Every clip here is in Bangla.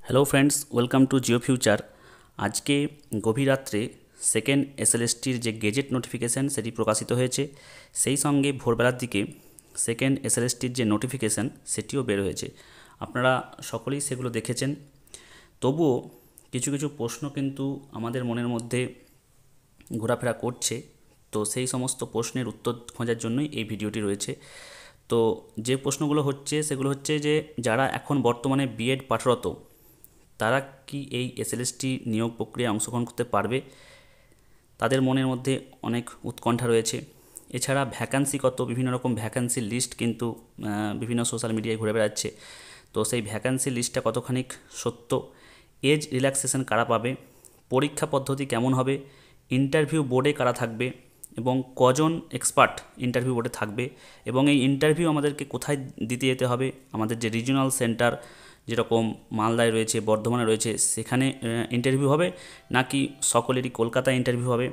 Hello friends, welcome to Jio future. আজকে গভীর রাত্রে সেকেন্ড এসএলএসটির যে গেজেট নোটিফিকেশান সেটি প্রকাশিত হয়েছে। সেই সঙ্গে ভোরবেলার দিকে সেকেন্ড এসএলএসটির যে নোটিফিকেশান সেটিও বের হয়েছে। আপনারা সকলেই সেগুলো দেখেছেন। তবুও কিছু কিছু প্রশ্ন কিন্তু আমাদের মনের মধ্যে ঘোরাফেরা করছে। তো সেই সমস্ত প্রশ্নের উত্তর খোঁজার জন্যই এই ভিডিওটি রয়েছে। তো যে প্রশ্নগুলো হচ্ছে সেগুলো হচ্ছে যে যারা এখন বর্তমানে বিএড পাঠরত তারা কি এই এসএলএসটি নিয়োগ প্রক্রিয়ায় অংশগ্রহণ করতে পারবে? তাদের মনের মধ্যে অনেক উৎকণ্ঠা রয়েছে। এছাড়া ভ্যাকান্সি কত, বিভিন্ন রকম ভ্যাকান্সির লিস্ট কিন্তু বিভিন্ন সোশ্যাল মিডিয়ায় ঘুরে বেড়াচ্ছে। তো সেই ভ্যাকান্সি লিস্টটা কতখানি সত্য, এজ রিল্যাক্সেশন কারা পাবে, পরীক্ষা পদ্ধতি কেমন হবে, ইন্টারভিউ বোর্ডে কারা থাকবে এবং কজন এক্সপার্ট ইন্টারভিউ বোর্ডে থাকবে, এবং এই ইন্টারভিউ আমাদেরকে কোথায় দিতে যেতে হবে, আমাদের যে রিজিওনাল সেন্টার যেরকম মালদায় রয়েছে, বর্ধমানে রয়েছে, সেখানে ইন্টারভিউ হবে নাকি সকলেরই কলকাতায় ইন্টারভিউ হবে,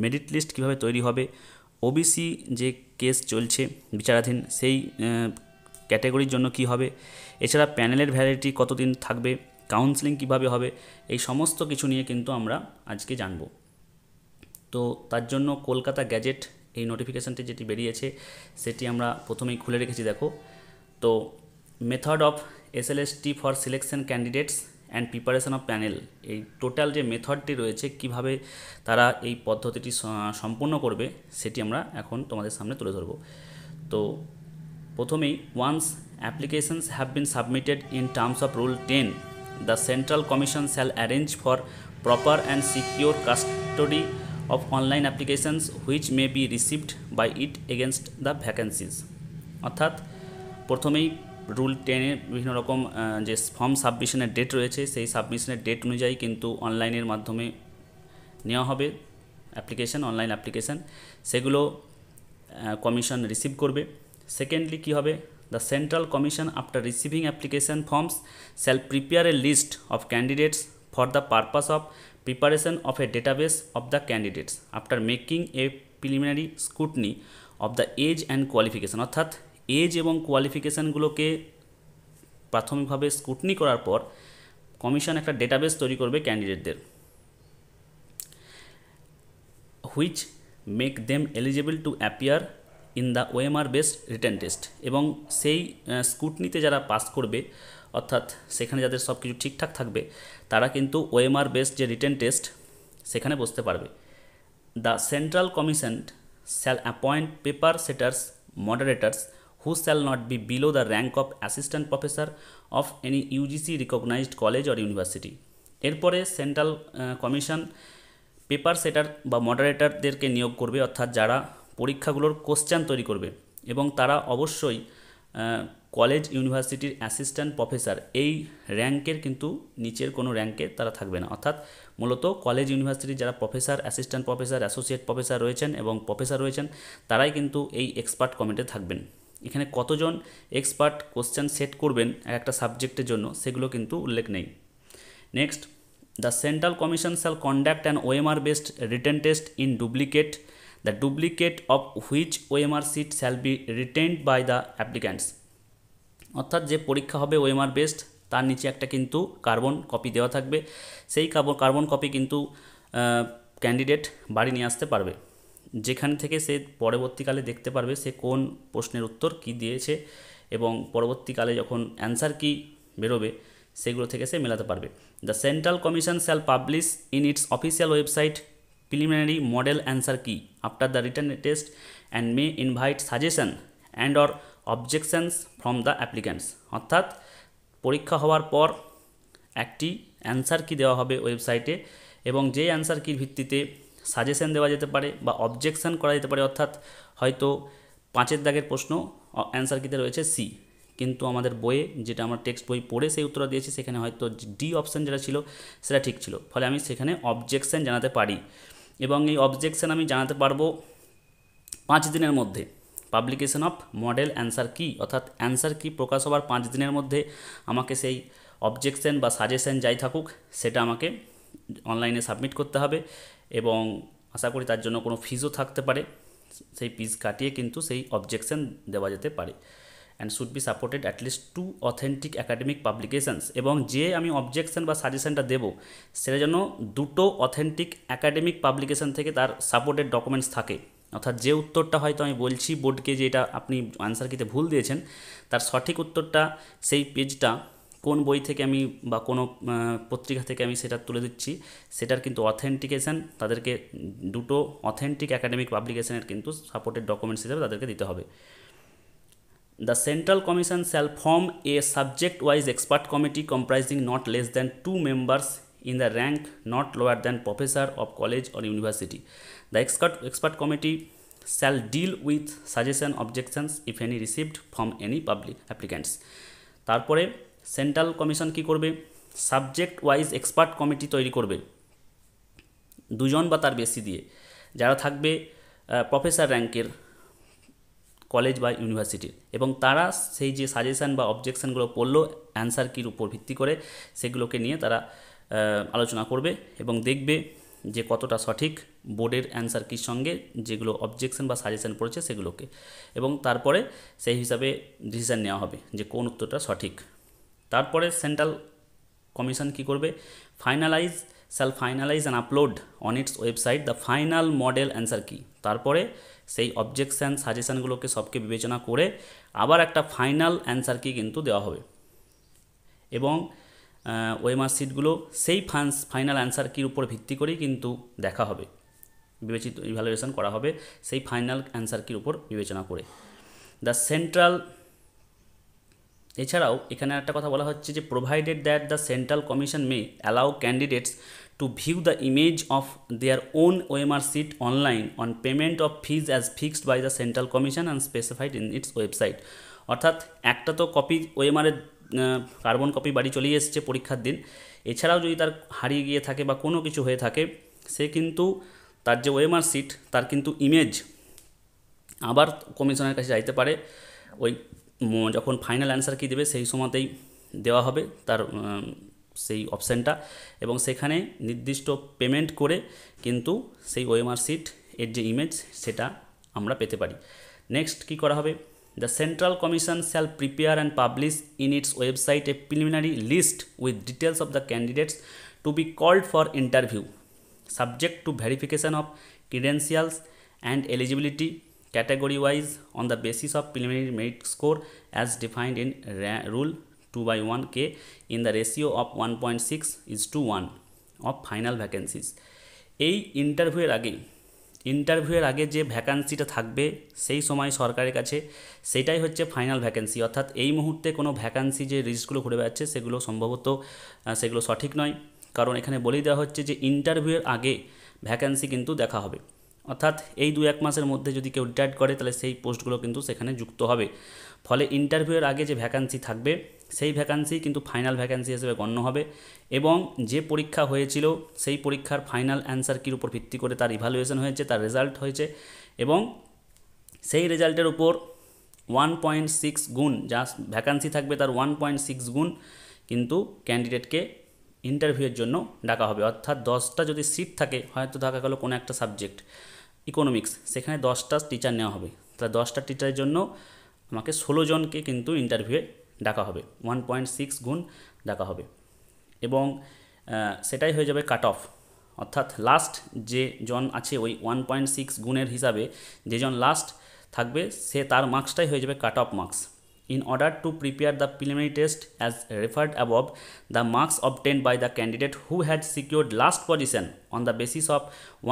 মেরিট লিস্ট কীভাবে তৈরি হবে, ওবিসি যে কেস চলছে বিচারাধীন সেই ক্যাটাগরির জন্য কি হবে, এছাড়া প্যানেলের ভ্যালিডিটি কতদিন থাকবে, কাউন্সেলিং কিভাবে হবে, এই সমস্ত কিছু নিয়ে কিন্তু আমরা আজকে জানব। তো তার জন্য কলকাতা গ্যাজেট এই নোটিফিকেশানটি যেটি বেরিয়েছে সেটি আমরা প্রথমেই খুলে রেখেছি। দেখো, তো method of SLST for selection candidates and preparation of panel, এই টোটাল যে মেথডটি রয়েছে কিভাবে তারা এই পদ্ধতিটি সম্পূর্ণ করবে সেটি আমরা এখন তোমাদের সামনে তুলে ধরব। তো প্রথমেই, once applications have been submitted in terms of rule 10, the central commission shall arrange for proper and secure custody of online applications which may be received by it against the vacancies। অর্থাৎ প্রথমেই রুল 10-এর বিভিন্ন রকম যে ফর্ম সাবমিশনের ডেট রয়েছে সেই সাবমিশনের ডেট অনুযায়ী কিন্তু অনলাইনের মাধ্যমে নেওয়া হবে অ্যাপ্লিকেশান, অনলাইন অ্যাপ্লিকেশান, সেগুলো কমিশন রিসিভ করবে। সেকেন্ডলি কী হবে, the central commission after receiving application forms shall prepare a list of candidates for the purpose of preparation of a database of the candidates after making a preliminary scrutiny of the age and qualification। অর্থাৎ এজ এবং কোয়ালিফিকেশানগুলোকে প্রাথমিকভাবে স্ক্রুটনি করার পর কমিশন একটা ডেটাবেস তৈরি করবে ক্যান্ডিডেটদের, which make them eligible to appear in the OMR based written test. এবং সেই স্ক্রুটনিতে যারা পাস করবে, অর্থাৎ সেখানে যাদের সব কিছু ঠিকঠাক থাকবে, তারা কিন্তু ওএমআর বেসড যে রিটেন টেস্ট সেখানে বসতে পারবে। The central commission shall appoint paper setters moderators who shall not be below the rank of assistant professor of any UGC recognised college or university. এরপরে সেন্ট্রাল কমিশন পেপার সেটার বা মডারেটরদেরকে নিয়োগ করবে, অর্থাৎ যারা পরীক্ষাগুলোর কোশ্চেন তৈরি করবে, এবং তারা অবশ্যই কলেজ ইউনিভার্সিটির অ্যাসিস্ট্যান্ট প্রফেসর এই র্যাঙ্কের কিন্তু নিচের কোনো র্যাঙ্কে তারা থাকবে না। অর্থাৎ মূলত কলেজ ইউনিভার্সিটির যারা professor, assistant professor, associate professor রয়েছেন এবং প্রফেসর রয়েছেন তারাই কিন্তু এই এক্সপার্ট কমিটিতে থাকবেন। এখানে কতজন এক্সপার্ট কোশ্চেন সেট করবেন একটা সাবজেক্টের জন্য সেগুলো কিন্তু উল্লেখ নেই। Next, the central commission shall conduct an OMR based written test in duplicate, the duplicate of which OMR sheet shall be retained by the applicants. অর্থাৎ যে পরীক্ষা হবে ওএমআর বেসড তার নিচে একটা কিন্তু কার্বন কপি দেওয়া থাকবে, সেই কার্বন কপি কিন্তু ক্যান্ডিডেট বাড়ি নিয়ে আসতে পারবে, যেখান থেকে সে পরবর্তীকালে দেখতে পারবে সে কোন প্রশ্নের উত্তর কী দিয়েছে এবং পরবর্তীকালে যখন অ্যান্সার কী বেরোবে সেগুলো থেকে সে মেলাতে পারবে। The central commission shall publish in its official website preliminary model answer key after the return test and may invite suggestion and or objections from the applicants. অর্থাৎ পরীক্ষা হওয়ার পর একটি অ্যান্সার কি দেওয়া হবে ওয়েবসাইটে, এবং যেই অ্যান্সার কির ভিত্তিতে সাজেশন দেওয়া যেতে পারে বা অবজেকশন করা যেতে পারে। অর্থাৎ হয়তো 5-এর দাগের প্রশ্ন অ্যান্সার কিতে রয়েছে সি, কিন্তু আমাদের বইয়ে যেটা আমরা টেক্সট বই পড়ে সেই উত্তর দিয়েছি সেখানে হয়তো ডি অপশান যেটা ছিল সেটা ঠিক ছিল, ফলে আমি সেখানে অবজেকশন জানাতে পারি, এবং এই অবজেকশন আমি জানাতে পারবো 5 দিনের মধ্যে। পাবলিকেশন অফ মডেল অ্যান্সার কি, অর্থাৎ অ্যান্সার কি প্রকাশ হওয়ার 5 দিনের মধ্যে আমাকে সেই অবজেকশন বা সাজেশন যাই থাকুক সেটা আমাকে অনলাইনে সাবমিট করতে হবে, এবং আশা করি তার জন্য কোনো ফিজও থাকতে পারে, সেই ফিজ কাটিয়ে কিন্তু সেই অবজেকশন দেওয়া যেতে পারে। And should be supported at least 2 authentic academic publications, এবং যে আমি অবজেকশন বা সাজেশনটা দেবো সেটা যেন 2টো অথেন্টিক অ্যাকাডেমিক পাবলিকেশন থেকে তার সাপোর্টেড ডকুমেন্টস থাকে। অর্থাৎ যে উত্তরটা হয়তো আমি বলছি বোর্ডকে যে এটা আপনি আনসার কিতে ভুল দিয়েছেন, তার সঠিক উত্তরটা সেই পেজটা কোন বই থেকে আমি বা কোনো পত্রিকা থেকে আমি সেটা তুলে দিচ্ছি, সেটার কিন্তু অথেন্টিকেশন তাদেরকে 2টো অথেন্টিক অ্যাকাডেমিক পাবলিকেশনের কিন্তু সাপোর্টেড ডকুমেন্টস হিসেবে তাদেরকে দিতে হবে। The Central Commission shall form a subject-wise expert committee comprising not less than 2 members in the rank not lower than professor of college or university. The expert committee shall deal with suggestion objections if any received from any public applicants. তারপরে সেন্ট্রাল কমিশন কি করবে, সাবজেক্ট ওয়াইজ এক্সপার্ট কমিটি তৈরি করবে 2জন বা তার বেশি দিয়ে, যারা থাকবে প্রফেসর র্যাঙ্কের কলেজ বা ইউনিভার্সিটির, এবং তারা সেই যে সাজেশান বা অবজেকশানগুলো পড়লো অ্যান্সার কির উপর ভিত্তি করে সেগুলোকে নিয়ে তারা আলোচনা করবে এবং দেখবে যে কতটা সঠিক বোর্ডের অ্যান্সার কির সঙ্গে যেগুলো অবজেকশন বা সাজেশান পড়েছে সেগুলোকে, এবং তারপরে সেই হিসাবে ডিসিশান নেওয়া হবে যে কোন উত্তরটা সঠিক। তারপরে সেন্ট্রাল কমিশন কি করবে, shall finalize and upload on its website the final model answer key। তারপরে সেই অবজেকশান সাজেশানগুলোকে সবকে বিবেচনা করে আবার একটা ফাইনাল অ্যান্সার কি কিন্তু দেওয়া হবে, এবং ওএমআর সিটগুলো সেই ফাইনাল অ্যান্সার কির উপর ভিত্তি করেই কিন্তু দেখা হবে, বিবেচিত ইভ্যালুয়েশন করা হবে সেই ফাইনাল অ্যান্সার কির উপর বিবেচনা করে। দ্য সেন্ট্রাল, এছাড়াও এখানে একটা কথা বলা হচ্ছে যে provided that the central commission may allow candidates to view the image of their own OMR sheet online on payment of fees as fixed by the central commission and specified in its website. অর্থাৎ একটা তো কপি ওএমআরের কার্বন কপি বাড়ি চলেই এসছে পরীক্ষার দিন, এছাড়াও যদি তার হারিয়ে গিয়ে থাকে বা কোনো কিছু হয়ে থাকে, সে কিন্তু তার যে ওএমআর সিট তার কিন্তু ইমেজ আবার কমিশনের কাছে যাইতে পারে, ওই যখন ফাইনাল অ্যান্সার কি দেবে সেই সময়তেই দেওয়া হবে তার সেই অপশানটা, এবং সেখানে নির্দিষ্ট পেমেন্ট করে কিন্তু সেই ওএমআর সিট এর যে ইমেজ সেটা আমরা পেতে পারি। নেক্সট কি করা হবে, the central commission shall prepare and publish in its website a preliminary list with details of the candidates to be called for interview subject to verification of credentials and eligibility category wise on the basis of preliminary merit score as defined in rule 2/1K in the ratio of 1.6:1 of final vacancies। এই ইন্টারভিউয়ের আগে যে ভ্যাকান্সিটা থাকবে সেই সময় সরকারের কাছে সেটাই হচ্ছে ফাইনাল ভ্যাকান্সি। অর্থাৎ এই মুহূর্তে কোনো ভ্যাকান্সি যে লিস্টগুলো ঘুরে বেড়াচ্ছে সেগুলো সম্ভবত সেগুলো সঠিক নয়, কারণ এখানে বলেই দেওয়া হচ্ছে যে ইন্টারভিউয়ের আগে ভ্যাকান্সি কিন্তু দেখা হবে। অর্থাৎ এই 2-1 মাসের মধ্যে যদি কেউ রিটায়ার করে তাহলে সেই পোস্টগুলো কিন্তু সেখানে যুক্ত হবে, ফলে ইন্টারভিউয়ের আগে যে ভ্যাকান্সি থাকবে সেই ভ্যাকান্সি কিন্তু ফাইনাল ভ্যাকান্সি হিসেবে গণ্য হবে, এবং যে পরীক্ষা হয়েছিল সেই পরীক্ষার ফাইনাল অ্যান্সার কির উপর ভিত্তি করে তার ইভ্যালুয়েশন হয়েছে, তার রেজাল্ট হয়েছে, এবং সেই রেজাল্টের উপর 1.6 গুণ যা ভ্যাকান্সি থাকবে তার 1.6 গুণ কিন্তু ক্যান্ডিডেটকে ইন্টারভিউয়ের জন্য ডাকা হবে। অর্থাৎ 10টা যদি সিট থাকে, হয়তো দেখা গেল কোনো একটা সাবজেক্ট ইকোনমিক্স, সেখানে 10টা টিচার নেওয়া হবে, তাহলে 10টা টিচারের জন্য আমাকে 16 জনকে কিন্তু ইন্টারভিউয়ে ডাকা হবে, 1.6 গুণ ডাকা হবে, এবং সেটাই হয়ে যাবে কাট অফ। অর্থাৎ লাস্ট যে জন আছে ওই 1.6 গুণের হিসাবে যে জন লাস্ট থাকবে সে তার মার্কসটাই হয়ে যাবে cut off marks. In order to prepare the preliminary test as referred above, the marks obtained by the candidate who had secured last position on the basis of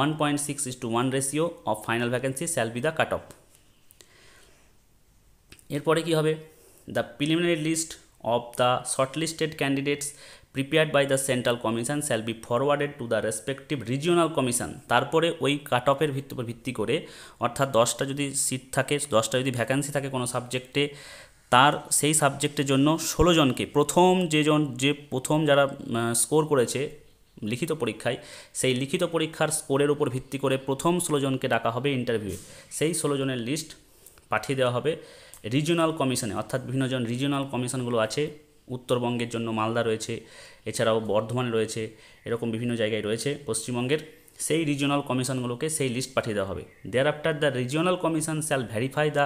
1.6:1 ratio of final vacancy shall be the cutoff। এরপরে কি হবে, the preliminary list of the shortlisted candidates prepared by the central commission shall be forwarded to the respective regional commission। তারপরে ওই কাট অফের ভিত্তি করে, অর্থাৎ 10টা যদি সিট থাকে, 10টা যদি ভ্যাকান্সি থাকে কোনো সাবজেক্টে, তার সেই সাবজেক্টের জন্য 16 জনকে প্রথম যারা স্কোর করেছে লিখিত পরীক্ষায়, সেই লিখিত পরীক্ষার স্কোরের উপর ভিত্তি করে প্রথম 16 জনকে ডাকা হবে ইন্টারভিউয়ে। সেই 16 জনের লিস্ট পাঠিয়ে দেওয়া হবে রিজিওনাল কমিশনে, অর্থাৎ বিভিন্ন জন রিজিওনাল কমিশনগুলো আছে, উত্তরবঙ্গের জন্য মালদা রয়েছে, এছাড়াও বর্ধমানে রয়েছে, এরকম বিভিন্ন জায়গায় রয়েছে পশ্চিমবঙ্গের, সেই রিজিওনাল কমিশনগুলোকে সেই লিস্ট পাঠিয়ে দেওয়া হবে। Thereafter the regional commission shall verify the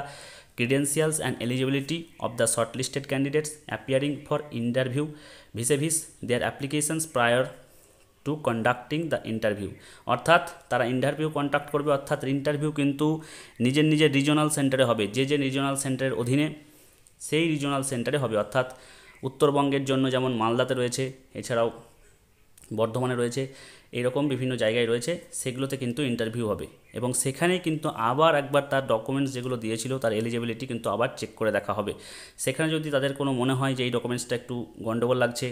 credentials and eligibility of the shortlisted candidates appearing for interview vis-a-vis their applications prior to conducting the interview. অর্থাৎ তারা ইন্টারভিউ কন্ডাক্ট করবে, অর্থাৎ ইন্টারভিউ কিন্তু নিজের নিজের রিজনাল সেন্টারে হবে, যে রিজনাল সেন্টারের অধীনে সেই রিজনাল সেন্টারে হবে। অর্থাৎ উত্তরবঙ্গের জন্য যেমন মালদাতে রয়েছে, এছাড়াও বর্ধমানে রয়েছে, এরকম বিভিন্ন জায়গায় রয়েছে, সেগুলোতে কিন্তু ইন্টারভিউ হবে এবং সেখানেই কিন্তু আবার একবার তার ডকুমেন্টস যেগুলো দিয়েছিল তার এলিজিবিলিটি কিন্তু আবার চেক করে দেখা হবে। সেখানে যদি তাদের কোনো মনে হয় যে এই ডকুমেন্টসটা একটু গণ্ডগোল লাগছে,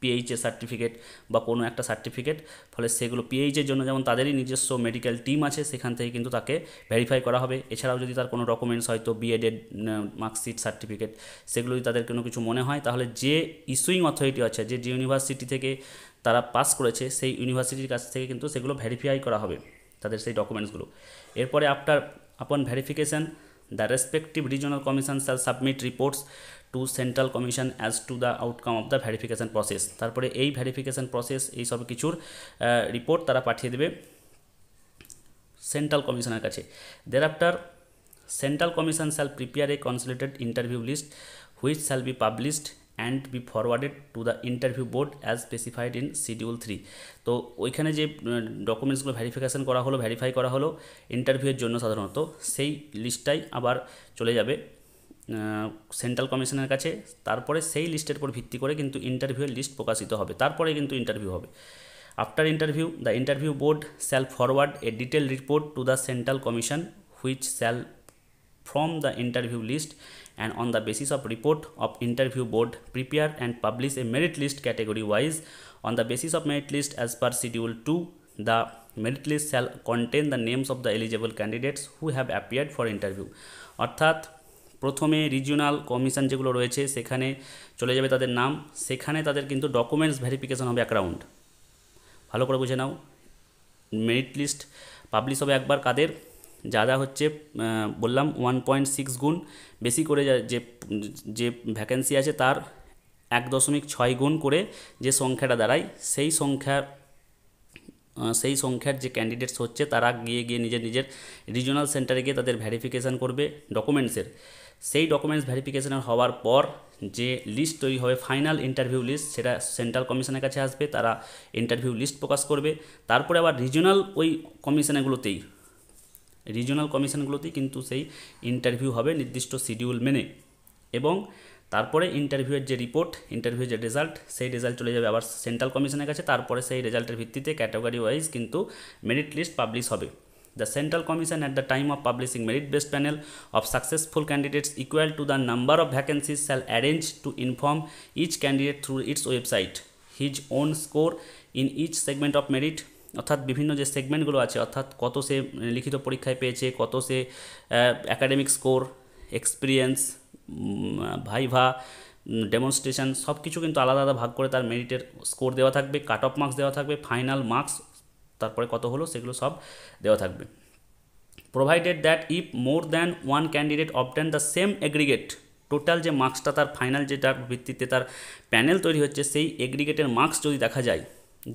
পিএইচএ সার্টিফিকেট বা কোনো একটা সার্টিফিকেট, ফলে সেগুলো পিএইচের জন্য যেমন তাদেরই নিজস্ব মেডিকেল টিম আছে, সেখান থেকে কিন্তু তাকে ভেরিফাই করা হবে। এছাড়াও যদি তার কোনো ডকুমেন্টস হয়তো বিএডের মার্কশিট সার্টিফিকেট, সেগুলো যদি তাদের কোনো কিছু মনে হয়, তাহলে যে ইস্যুইং অথরিটি আছে, যে ইউনিভার্সিটি থেকে তারা পাস করেছে, সেই ইউনিভার্সিটির কাছ থেকে কিন্তু সেগুলো ভেরিফাই করা হবে তাদের সেই ডকুমেন্টসগুলো। এরপরে upon verification the respective regional commission shall submit reports to central commission as to the outcome of the verification process. তারপরে এই ভেরিফিকেশান প্রসেস এই সব কিছুর রিপোর্ট তারা পাঠিয়ে দেবে সেন্ট্রাল কমিশনের কাছে। Thereafter central commission shall prepare a consolidated interview list which shall be published and be forwarded to the interview board as specified in schedule 3। তো ওইখানে যে ডকুমেন্টসগুলো ভেরিফাই করা হলো ইন্টারভিউয়ের জন্য সাধারণত, সেই লিস্টটাই আবার চলে যাবে সেন্ট্রাল কমিশনের কাছে। তারপরে সেই লিস্টের উপর ভিত্তি করে কিন্তু ইন্টারভিউয়ের লিস্ট প্রকাশিত হবে, তারপরে কিন্তু ইন্টারভিউ হবে। After interview the interview board shall forward A detail report to the central commission which shall from the interview list, and on the basis of report of interview board prepare and publish a merit list category wise. On the basis of merit list as per schedule 2, the merit list shall contain the names of the eligible candidates who have appeared for interview. অর্থাৎ প্রথমে রিজিওনাল কমিশন যেগুলো রয়েছে সেখানে চলে যাবে তাদের নাম, সেখানে তাদের কিন্তু ডকুমেন্টস ভেরিফিকেশন হবে এক রাউন্ড। ভালো করে বুঝে নাও, মেরিট লিস্ট পাবলিশ হবে একবার, কাদের যা হচ্ছে বললাম 1.6 গুণ বেশি করে যে ভ্যাকেন্সি আছে তার 1.6 গুণ করে যে সংখ্যাটা দাঁড়ায়, সেই সংখ্যার যে ক্যান্ডিডেটস হচ্ছে তারা গিয়ে নিজের রিজিওনাল সেন্টারে গিয়ে তাদের ভেরিফিকেশান করবে ডকুমেন্টসের। সেই ডকুমেন্টস ভেরিফিকেশান হওয়ার পর যে লিস্ট তৈরি হবে ফাইনাল ইন্টারভিউ লিস্ট, সেটা সেন্ট্রাল কমিশনের কাছে আসবে, তারা ইন্টারভিউ লিস্ট প্রকাশ করবে। তারপরে আবার রিজিওনাল ওই রিজিওনাল কমিশনগুলোতেই কিন্তু সেই ইন্টারভিউ হবে নির্দিষ্ট শিডিউল মেনে, এবং তারপরে ইন্টারভিউয়ের যে রিপোর্ট, ইন্টারভিউয়ের যে রেজাল্ট, সেই রেজাল্ট চলে যাবে আবার সেন্ট্রাল কমিশনের কাছে। তারপরে সেই রেজাল্টের ভিত্তিতে ক্যাটাগরি ওয়াইজ কিন্তু মেরিট লিস্ট পাবলিশ হবে। The Central Commission at the time of publishing merit-based panel of successful candidates equal to the number of vacancies shall arrange to inform each candidate through its website his own score in each segment of merit। অর্থাৎ বিভিন্ন যে সেগমেন্টগুলো আছে, অর্থাৎ কত সে লিখিত পরীক্ষায় পেয়েছে, কত সে academic score, experience, viva, demonstration, সব কিছু কিন্তু আলাদা আলাদা ভাগ করে তার মেরিটের স্কোর দেওয়া থাকবে, কাট অফ মার্কস দেওয়া থাকবে, ফাইনাল মার্কস তারপরে কত হলো সেগুলো সব দেওয়া থাকবে। Provided that if more than one candidate obtain the same aggregate, total যে মার্কসটা তার ফাইনাল যেটার ভিত্তিতে তার প্যানেল তৈরি হচ্ছে, সেই এগ্রিগেটের মার্কস যদি দেখা যায়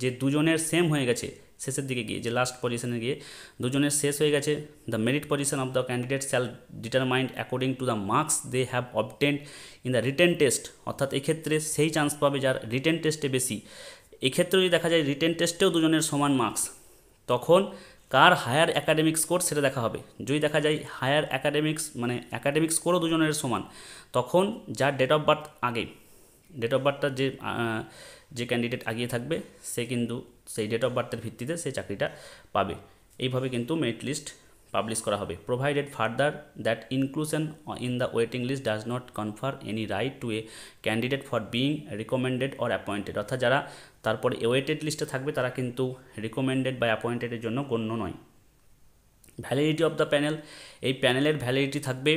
যে দুজনের সেম হয়ে গেছে, শেষের দিকে গিয়ে যে লাস্ট পজিশনে গিয়ে দুজনের শেষ হয়ে গেছে, the merit position of the candidate shall determined according to the marks they have obtained in the written test. অর্থাৎ এক্ষেত্রে সেই চান্স পাবে যার রিটেন টেস্টে বেশি। এক্ষেত্রে যদি দেখা যায় রিটেন টেস্টেও দুজনের সমান মার্কস, তখন কার হায়ার অ্যাকাডেমিক স্কোর সেটা দেখা হবে। যদি দেখা যায় হায়ার অ্যাকাডেমিক্স মানে অ্যাকাডেমিক স্কোরও দুজনের সমান, তখন যার ডেট অফ বার্থ আগে, ডেট অফ বার্থটা যে ক্যান্ডিডেট আগিয়ে থাকবে সে কিন্তু সেই ডেট অফ বার্থের ভিত্তিতে সে চাকরিটা পাবে। এইভাবে কিন্তু মেরিট লিস্ট পাবলিশ করা হবে। Provided further that inclusion in the waiting list does not confer any right to a candidate for being recommended or appointed. অর্থাৎ যারা তারপরে ওয়েটেড লিস্টে থাকবে তারা কিন্তু রিকমেন্ডেড বা অ্যাপয়েন্টেডের জন্য গণ্য নয়। ভ্যালিডিটি অফ দ্য প্যানেল, এই প্যানেলের ভ্যালিডিটি থাকবে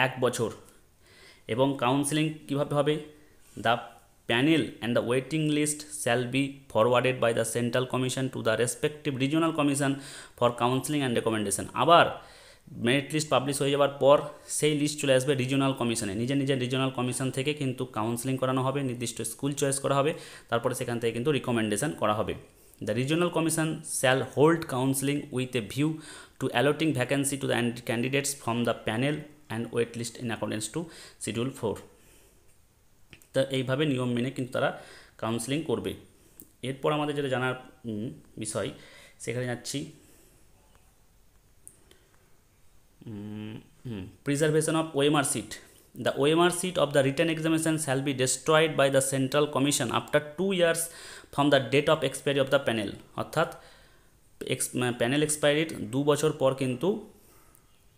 1 বছর। এবং কাউন্সিলিং কীভাবে হবে? The panel and the waiting list shall be forwarded by the central commission to the respective regional commission for counseling and recommendation। আবার মেরিট লিস্ট পাবলিশ হয়ে যাওয়ার পর সেই লিস্ট চলে আসবে রিজিওনাল কমিশনে, নিজের রিজিওনাল কমিশন থেকে কিন্তু কাউন্সিলিং করানো হবে, নির্দিষ্ট স্কুল চয়েস করা হবে, তারপরে সেখান থেকে কিন্তু রিকমেন্ডেশন করা হবে। The regional commission shall hold counselling with a view to allotting vacancy to the candidates from the panel and wait list in accordance to schedule 4। তা এইভাবে নিয়ম মেনে কিন্তু তারা কাউন্সেলিং করবে। এরপর আমাদের যেটা জানার বিষয়, সেখানে যাচ্ছি preservation of OMR sheet. The OMR sheet of the written examination shall be destroyed by the central commission after 2 years from the date of expiry of the panel। অর্থাৎ প্যানেল এক্সপায়ারির 2 বছর পর কিন্তু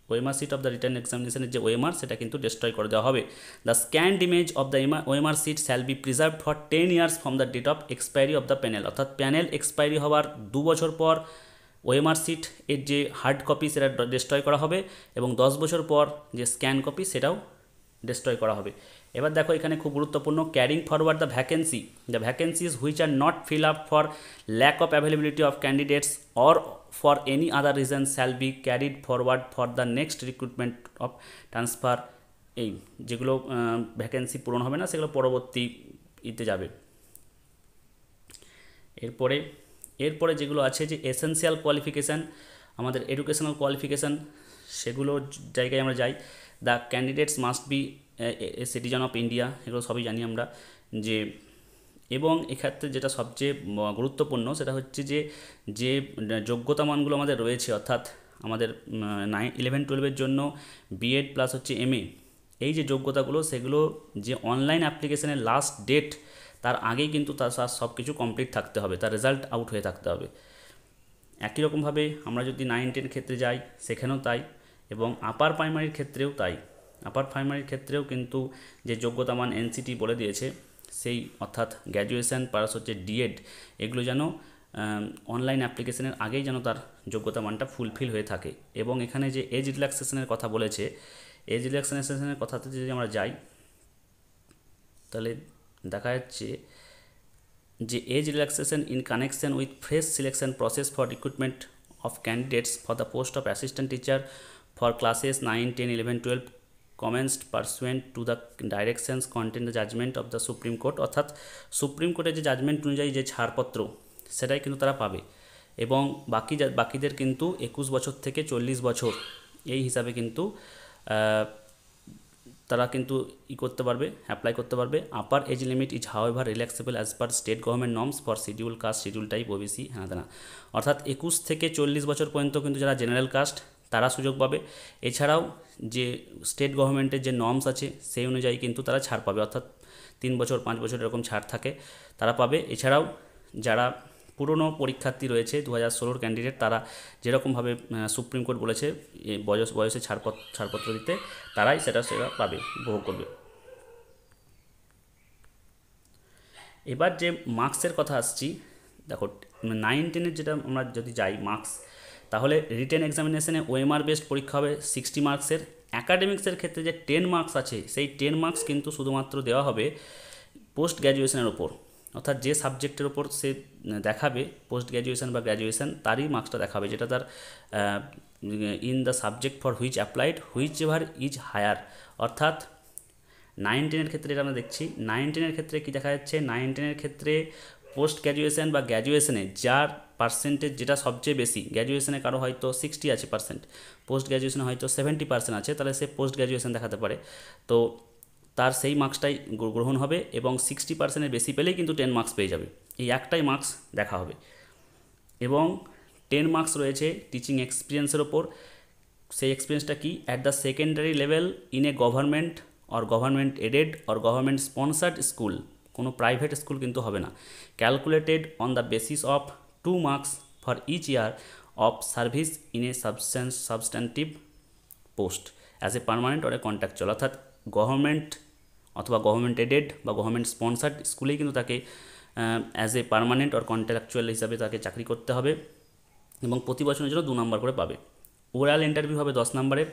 OMR sheet of the written examination যে OMR সেটা কিন্তু ডিস্ট্রয় করে দেওয়া হবে। The scanned image of the OMR sheet shall be preserved for 10 years from the date of expiry of the panel। অর্থাৎ প্যানেল এক্সপায়ারি হওয়ার 2 বছর পর OMR sheet এর যে হার্ড কপি সেটা ডিস্ট্রয় করা হবে এবং 10 বছর পর যে স্ক্যান কপি সেটাও ডিস্ট্রয় করা হবে। এবার দেখো এখানে খুব গুরুত্বপূর্ণ, carrying forward the vacancies which are not fill up for lack of availability of candidates or for any other reason shall be carried forward for the next recruitment of transfer. এই যেগুলো ভ্যাকেন্সি পূরণ হবে না সেগুলো পরবর্তী ইতে যাবে। এরপরে যেগুলো আছে যে এসেনশিয়াল কোয়ালিফিকেশান, আমাদের এডুকেশনাল কোয়ালিফিকেশান, সেগুলো জায়গায় আমরা যাই। The candidates must B a citizen of India, এগুলো সবই জানি আমরা যে। এবং এক্ষেত্রে যেটা সবচেয়ে গুরুত্বপূর্ণ সেটা হচ্ছে যে যোগ্যতা মানগুলো আমাদের রয়েছে, অর্থাৎ আমাদের 11-12 জন্য বিএড প্লাস হচ্ছে MA, এই যে যোগ্যতাগুলো সেগুলো যে অনলাইন অ্যাপ্লিকেশনের লাস্ট ডেট তার আগেই কিন্তু তার সব কিছু কমপ্লিট থাকতে হবে, তার রেজাল্ট আউট হয়ে থাকতে হবে। একই রকমভাবে আমরা যদি 9-10 ক্ষেত্রে যাই সেখানেও তাই, এবং আপার প্রাইমারির ক্ষেত্রেও তাই। আপার প্রাইমারির ক্ষেত্রেও কিন্তু যে যোগ্যতা মান NCT বলে দিয়েছে সেই অর্থাৎ গ্র্যাজুয়েশন প্লাস হচ্ছে ডিএড, এগুলো যেন অনলাইন অ্যাপ্লিকেশনের আগেই যেন তার যোগ্যতা মানটা ফুলফিল হয়ে থাকে। এবং এখানে যে এজ রিল্যাক্সেশনের কথা বলেছে, এজ রিল্যাক্সেশনের কথাতে যদি আমরা যাই তাহলে দেখা যাচ্ছে যে age relaxation in connection with fresh selection process for recruitment of candidates for the post of assistant teacher for classes 9, 10, 11, 12 commenced pursuant to the directions contained in the judgment of the Supreme Court। অর্থাৎ সুপ্রিম কোর্টের যে জাজমেন্ট অনুযায়ী যে ছাড়পত্র সেটাই কিন্তু তারা পাবে। এবং বাকিদের কিন্তু 21 বছর থেকে 40 বছর এই হিসাবে কিন্তু তারা কিন্তু করতে পারবে, অ্যাপ্লাই করতে পারবে। Upper age limit is however relaxable as per state government norms for schedule caste, schedule type, OBC, হ্যাঁ। অর্থাৎ 21 থেকে 40 বছর পর্যন্ত কিন্তু যারা জেনারেল কাস্ট তারা সুযোগ পাবে। এছাড়াও যে স্টেট গভর্নমেন্টের যে নর্মস আছে সেই অনুযায়ী কিন্তু তারা ছাড় পাবে, অর্থাৎ 3 বছর 5 বছর এরকম ছাড় থাকে তারা পাবে। এছাড়াও যারা পুরনো পরীক্ষার্থী রয়েছে 2016 ক্যান্ডিডেট, তারা যেরকমভাবে সুপ্রিম কোর্ট বলেছে বয়সে ছাড়পত্র দিতে, তারাই সেটা পাবে, উপভোগ করবে। এবার যে মার্কসের কথা আসছি, দেখো 9-10 যেটা আমরা যদি যাই মার্কস, তাহলে রিটেন এক্সামিনেশনে OMR বেসড পরীক্ষা হবে 60 মার্কসের। অ্যাকাডেমিক্সের ক্ষেত্রে যে 10 মার্কস আছে সেই 10 মার্কস কিন্তু শুধুমাত্র দেওয়া হবে পোস্ট গ্র্যাজুয়েশনের ওপর, অর্থাৎ যে সাবজেক্টের ওপর সে দেখাবে পোস্ট গ্র্যাজুয়েশন বা গ্র্যাজুয়েশন তারই মার্কসটা দেখাবে, যেটা তার in the subject for which applied whichever is higher. অর্থাৎ 9-10 ক্ষেত্রে এটা আমরা দেখছি। 9-10 ক্ষেত্রে কি দেখা যাচ্ছে, 9-10 ক্ষেত্রে পোস্ট গ্র্যাজুয়েশন বা গ্র্যাজুয়েশনে যার পার্সেন্টেজ যেটা সবচেয়ে বেশি, গ্র্যাজুয়েশনে কারো হয়তো 60 আছে পার্সেন্ট, পোস্ট গ্র্যাজুয়েশনে হয়তো 70% আছে, তাহলে সে পোস্ট গ্র্যাজুয়েশন দেখাতে পারে, তো তার সেই মার্কসটাই গ্রহণ হবে। এবং 60%-এর বেশি পেলেই কিন্তু 10 মার্কস পেয়ে যাবে, এই একটাই মার্কস দেখা হবে। এবং 10 মার্কস রয়েছে টিচিং এক্সপিরিয়েন্সের ওপর। সেই এক্সপিরিয়েন্সটা কি, at the secondary level in a government or government aided or government sponsored school, কোনো প্রাইভেট স্কুল কিন্তু হবে না। Calculated on the basis of 2 marks for each year of service in a substantive post as a permanent or a contractual. অর্থাৎ গভর্নমেন্ট অথবা গভর্নমেন্ট এডেড বা গভর্নমেন্ট স্পন্সার্ড স্কুলেই কিন্তু তাকে as a permanent or contractual হিসাবে তাকে চাকরি করতে হবে, এবং প্রতি বছরের জন্য 2 নম্বর করে পাবে। ওরাল ইন্টারভিউ হবে 10 নম্বরের।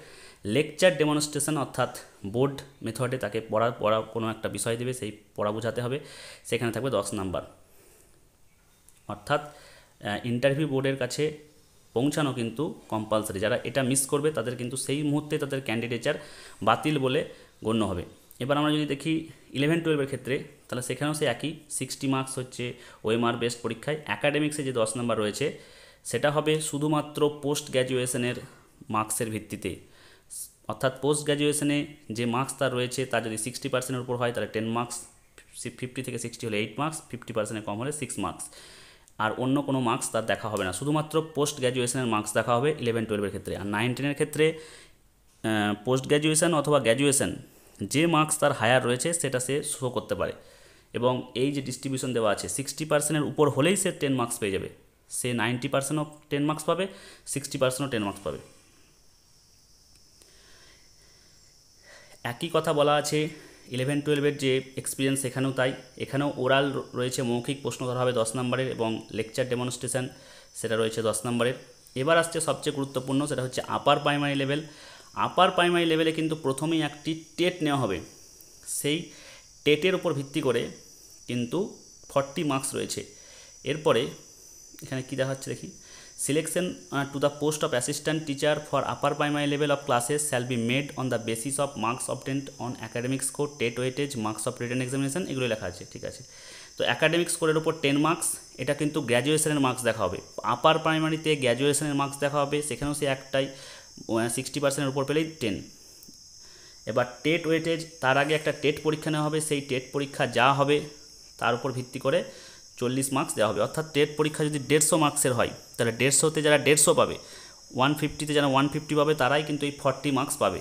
লেকচার ডেমনস্ট্রেশন অর্থাৎ বোর্ড মেথডে তাকে পড়া কোনো একটা বিষয় দেবে, সেই পড়া বোঝাতে হবে, সেখানে থাকবে 10 নাম্বার। অর্থাৎ ইন্টারভিউ বোর্ডের কাছে পৌঁছানো কিন্তু কম্পালসারি, যারা এটা মিস করবে তাদের কিন্তু সেই মুহূর্তে তাদের ক্যান্ডিডেচার বাতিল বলে গণ্য হবে। এবার আমরা যদি দেখি 11-12 ক্ষেত্রে, তাহলে সেখানেও সে একই 60 মার্কস হচ্ছে OMR বেসড পরীক্ষায়। অ্যাকাডেমিক্সে যে 10 নম্বর রয়েছে সেটা হবে শুধুমাত্র পোস্ট গ্র্যাজুয়েশনের মার্কসের ভিত্তিতে, অর্থাৎ পোস্ট গ্র্যাজুয়েশনে যে মার্কস তার রয়েছে তার যদি 60%-এর উপর হয় তাহলে 10 মার্কস, 50 থেকে 60 হলে 8 মার্কস, 50%-এর কম হলে 6 মার্কস। আর অন্য কোনো মার্কস তার দেখা হবে না, শুধুমাত্র পোস্ট গ্র্যাজুয়েশনের মার্কস দেখা হবে 11-12-এর ক্ষেত্রে। আর 9-10-এর ক্ষেত্রে পোস্ট গ্র্যাজুয়েশন অথবা গ্র্যাজুয়েশন যে মার্কস তার হায়ার রয়েছে সেটা সে শো করতে পারে। এবং এই যে ডিস্ট্রিবিউশন দেওয়া আছে 60%-এর উপর হলেই সে 10 মার্কস পেয়ে যাবে, সে 90%-ও 10 মার্কস পাবে, 60%-ও 10 মার্কস পাবে। একই কথা বলা আছে 11-12-এর যে এক্সপিরিয়েন্স এখানেও তাই। এখানেও ওরাল রয়েছে, মৌখিক প্রশ্ন ধরা হবে 10 নম্বরের, এবং লেকচার ডেমনস্ট্রেশন সেটা রয়েছে 10 নম্বরের। এবার আসছে সবচেয়ে গুরুত্বপূর্ণ, সেটা হচ্ছে upper primary level. Upper primary লেভেলে কিন্তু প্রথমেই একটি টেট নেওয়া হবে, সেই টেটের উপর ভিত্তি করে কিন্তু 40 মার্কস রয়েছে। এরপরে এখানে কী দেখা হচ্ছে দেখি, selection to the post of assistant teacher for upper primary level of classes shall be made on the basis of marks obtained on academic score, TET weightage, marks of written examination, এগুলো লেখা আছে, ঠিক আছে। তো অ্যাকাডেমিক স্কোরের উপর 10 মার্কস, এটা কিন্তু গ্র্যাজুয়েশনের মার্কস দেখা হবে। আপার প্রাইমারিতে গ্র্যাজুয়েশনের মার্কস দেখা হবে, সেখানেও সে একটাই 60%-এর উপর পেলেই 10। এবার টেট ওয়েটেজ, তার আগে একটা টেট পরীক্ষা নেওয়া হবে, সেই টেট পরীক্ষা যা হবে তার উপর ভিত্তি করে 40 মার্কস দেওয়া হবে। অর্থাৎ টেট পরীক্ষা যদি 150 মার্কসের হয় তাহলে 150-তে যারা 150 পাবে, 150-তে যারা 150 পাবে তারাই কিন্তু এই 40 মার্কস পাবে।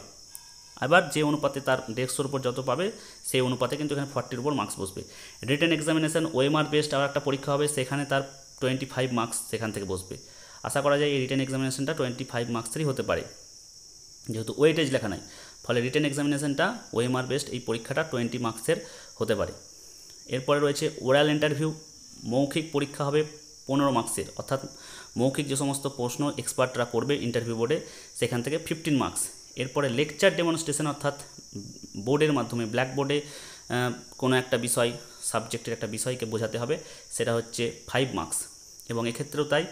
আবার যে অনুপাতে তার 150-র উপর যত পাবে সেই অনুপাতে কিন্তু এখানে 40-র উপর মার্কস বসবে। রিটেন এক্সামিনেশন ওএমআর বেসড আবার একটা পরীক্ষা হবে, সেখানে তার 25 মার্কস সেখান থেকে বসবে। আশা করা যায় এই রিটেন এক্সামিনেশনটা 25 মার্কসেরই হতে পারে, যেহেতু ওয়েটেজ লেখা নাই, ফলে রিটেন এক্সামিনেশনটা ওএমআর বেসড এই পরীক্ষাটা 20 মার্কসের হতে পারে। এরপরে রয়েছে ওরাল ইন্টারভিউ, মৌখিক পরীক্ষা হবে 15 মার্কসের, অর্থাৎ মৌখিক যে সমস্ত প্রশ্ন এক্সপার্টরা করবে ইন্টারভিউ বোর্ডে সেখান থেকে 15 মার্কস। এরপরে লেকচার ডেমনস্ট্রেশন, অর্থাৎ বোর্ডের মাধ্যমে ব্ল্যাক বোর্ডে কোনো একটা বিষয়, সাবজেক্টের একটা বিষয়কে বোঝাতে হবে, সেটা হচ্ছে 5 মার্কস। এবং এক্ষেত্রেও তাই,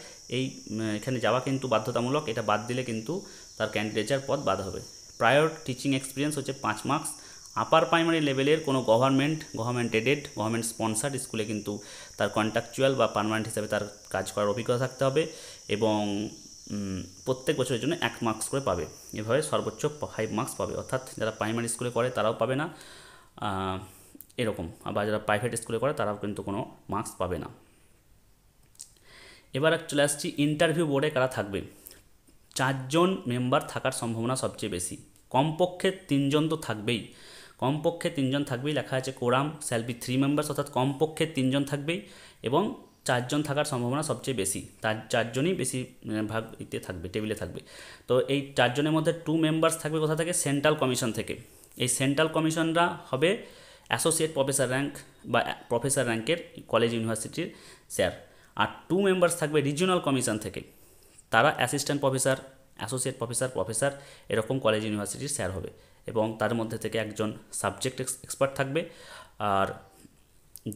এখানে যাওয়া কিন্তু বাধ্যতামূলক, এটা বাদ দিলে কিন্তু তার ক্যান্ডিডেচার পদ বাদ হবে। প্রায়র টিচিং এক্সপিরিয়েন্স হচ্ছে 5 মার্কস। আপার প্রাইমারি লেভেলের কোনো গভর্নমেন্ট এডেড, গভর্নমেন্ট স্পন্সার্ড স্কুলে কিন্তু তার কন্ট্রাকচুয়াল বা পার্মানেন্ট হিসাবে তার কাজ করার অভিজ্ঞতা থাকতে হবে, এবং প্রত্যেক বছরের জন্য 1 মার্কস করে পাবে। এভাবে সর্বোচ্চ 5 মার্কস পাবে, অর্থাৎ যারা প্রাইমারি স্কুলে করে তারাও পাবে না এরকম, আবার যারা প্রাইভেট স্কুলে করে তারাও কিন্তু কোনো মার্কস পাবে না। এবার চলে আসছি ইন্টারভিউ বোর্ডে কারা থাকবে। 4 জন মেম্বার থাকার সম্ভাবনা সবচেয়ে বেশি, কমপক্ষে 3 জন তো থাকবেই, কমপক্ষে 3 জন থাকবেই। লেখা আছে কোরাম শ্যাল বি 3 মেম্বার্স, অর্থাৎ কমপক্ষে 3 জন থাকবেই, এবং 4 জন থাকার সম্ভাবনা সবচেয়ে বেশি, তার 4 জনই বেশি ভাগ ইতে থাকবে, টেবিলে থাকবে। তো এই 4 জনের মধ্যে 2 মেম্বার্স থাকবে কোথা থেকে, সেন্ট্রাল কমিশন থেকে। এই সেন্ট্রাল কমিশনরা হবে অ্যাসোসিয়েট প্রফেসর র্যাঙ্ক বা প্রফেসর র্যাঙ্কের কলেজ ইউনিভার্সিটির স্যার। আর 2 মেম্বার্স থাকবে রিজিওনাল কমিশন থেকে, তারা অ্যাসিস্ট্যান্ট প্রফেসর, অ্যাসোসিয়েট প্রফেসর এরকম কলেজ ইউনিভার্সিটির স্যার হবে, এবং তার মধ্যে থেকে একজন সাবজেক্ট এক্সপার্ট থাকবে। আর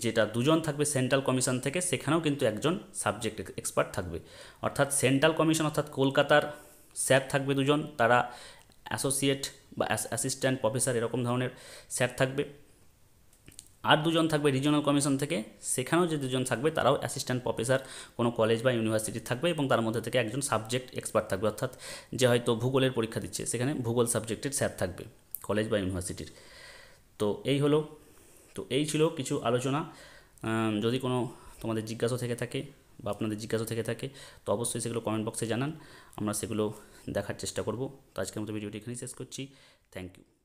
যেটা 2 জন থাকবে সেন্ট্রাল কমিশন থেকে, সেখানেও কিন্তু একজন সাবজেক্ট এক্সপার্ট থাকবে। অর্থাৎ সেন্ট্রাল কমিশন অর্থাৎ কলকাতার স্যার থাকবে 2 জন, তারা অ্যাসোসিয়েট বা অ্যাসিস্ট্যান্ট প্রফেসর এরকম ধরনের স্যার থাকবে। আর 2 জন থাকবে রিজিওনাল কমিশন থেকে, সেখানেও যে 2 জন থাকবে তারাও অ্যাসিস্ট্যান্ট প্রফেসর কোনো কলেজ বা ইউনিভার্সিটি থাকবে, এবং তার মধ্যে থেকে একজন সাবজেক্ট এক্সপার্ট থাকবে, অর্থাৎ যে হয়তো ভূগোলের পরীক্ষা দিচ্ছে সেখানে ভূগোল সাবজেক্টের স্যার থাকবে কলেজ বা ইউনিভার্সিটির। তো এই ছিল কিছু আলোচনা। যদি কোনো তোমাদের জিজ্ঞাসা থেকে থাকে বা আপনাদের জিজ্ঞাসা থেকে থাকে তো অবশ্যই সেগুলো কমেন্ট বক্সে জানান, আমরা সেগুলো দেখার চেষ্টা করব। তো আজকের মতো ভিডিওটি এখানেই শেষ করছি। Thank you.